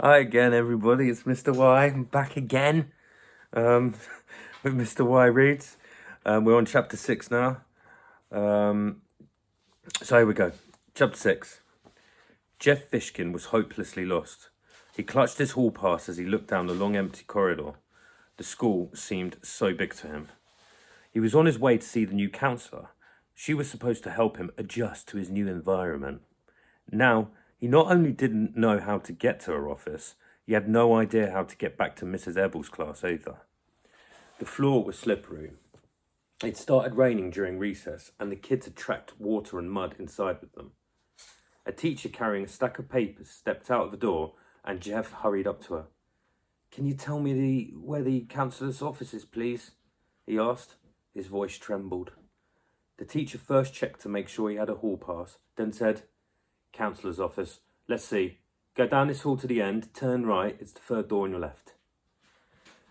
Hi again, everybody. It's Mr. Y. I'm back again with Mr. Y Reads. We're on chapter 6 now. So here we go. Chapter 6. Jeff Fishkin was hopelessly lost. He clutched his hall pass as he looked down the long empty corridor. The school seemed so big to him. He was on his way to see the new counsellor. She was supposed to help him adjust to his new environment. Now, he not only didn't know how to get to her office, he had no idea how to get back to Mrs. Ebble's class either. The floor was slippery. It started raining during recess, and the kids had tracked water and mud inside with them. A teacher carrying a stack of papers stepped out of the door, and Jeff hurried up to her. "Can you tell me where the counsellor's office is, please?" he asked. His voice trembled. The teacher first checked to make sure he had a hall pass, then said, "Counsellor's office. Let's see. Go down this hall to the end, turn right, it's the third door on your left."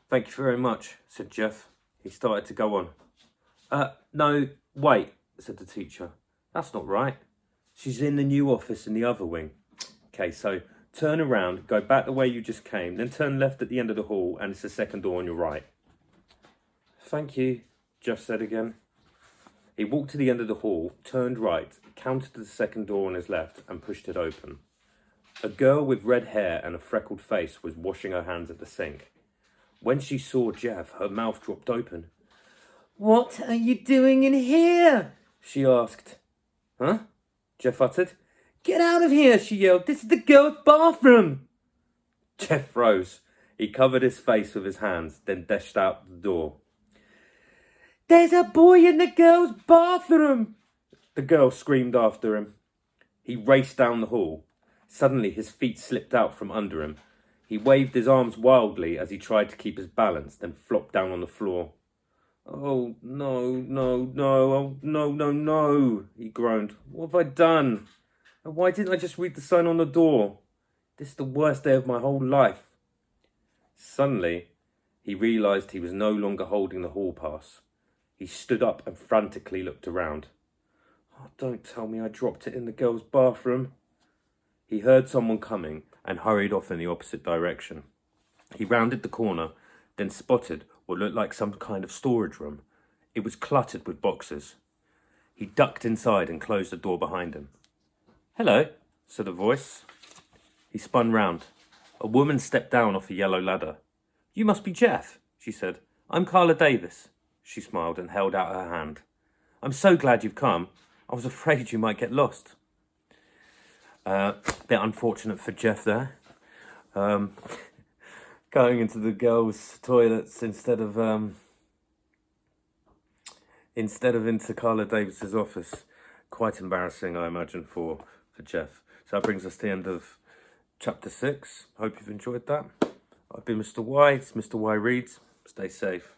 "Thank you very much," said Jeff. He started to go on. No, wait," said the teacher. "That's not right. She's in the new office in the other wing." "Okay, so turn around, go back the way you just came, then turn left at the end of the hall, and it's the second door on your right." "Thank you," Jeff said again. He walked to the end of the hall, turned right, counted to the second door on his left, and pushed it open. A girl with red hair and a freckled face was washing her hands at the sink. When she saw Jeff, her mouth dropped open. "What are you doing in here?" she asked. "Huh?" Jeff uttered. "Get out of here," she yelled. "This is the girls' bathroom." Jeff froze. He covered his face with his hands, then dashed out the door. "There's a boy in the girls' bathroom!" the girl screamed after him. He raced down the hall. Suddenly his feet slipped out from under him. He waved his arms wildly as he tried to keep his balance, then flopped down on the floor. "Oh, no, oh, no, he groaned. "What have I done? And why didn't I just read the sign on the door? This is the worst day of my whole life." Suddenly, he realised he was no longer holding the hall pass. He stood up and frantically looked around. "Oh, don't tell me I dropped it in the girls' bathroom." He heard someone coming and hurried off in the opposite direction. He rounded the corner, then spotted what looked like some kind of storage room. It was cluttered with boxes. He ducked inside and closed the door behind him. "Hello," said a voice. He spun round. A woman stepped down off a yellow ladder. "You must be Jeff," she said. "I'm Carla Davis." She smiled and held out her hand. "I'm so glad you've come. I was afraid you might get lost." Bit unfortunate for Jeff there. Going into the girls' toilets instead of into Carla Davis's office. Quite embarrassing, I imagine, for Jeff. So that brings us to the end of chapter 6. Hope you've enjoyed that. I've been Mr. Y. It's Mr. Y Reads. Stay safe.